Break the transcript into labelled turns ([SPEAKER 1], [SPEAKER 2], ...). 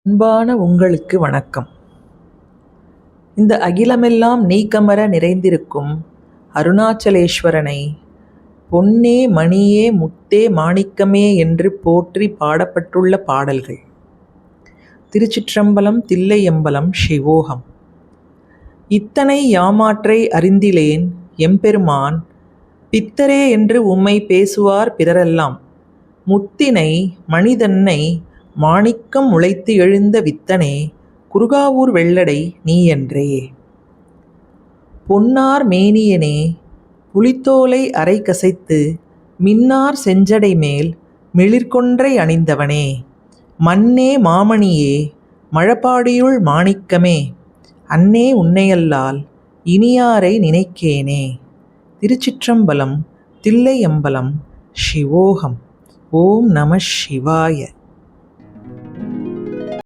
[SPEAKER 1] அன்பான உங்களுக்கு வணக்கம். இந்த அகிலமெல்லாம் நீக்கமற நிறைந்திருக்கும் அருணாச்சலேஸ்வரனை பொன்னே மணியே முத்தே மாணிக்கமே என்று போற்றி பாடப்பட்டுள்ள பாடல்கள். திருச்சிற்றம்பலம் தில்லையம்பலம் சிவோகம். இத்தனை யாமாற்றை அறிந்திலேன் எம்பெருமான் பித்தரே என்று உம்மை பேசுவார் பிறரெல்லாம். முத்தினை மணிதன்னை மாணிக்கம் முளைத்து எழுந்த வித்தனே குருகாவூர் வெள்ளடை நீயன்றே. பொன்னார் மேனியனே புலித்தோலை அரை கசைத்து மின்னார் செஞ்சடை மேல் மிளிர்கொன்றை அணிந்தவனே மன்னே மாமணியே மழபாடியுள் மாணிக்கமே அன்னே உன்னையல்லால் இனியாரை நினைக்கேனே. திருச்சிற்றம்பலம் தில்லையம்பலம் சிவோகம். ஓம் நம சிவாய.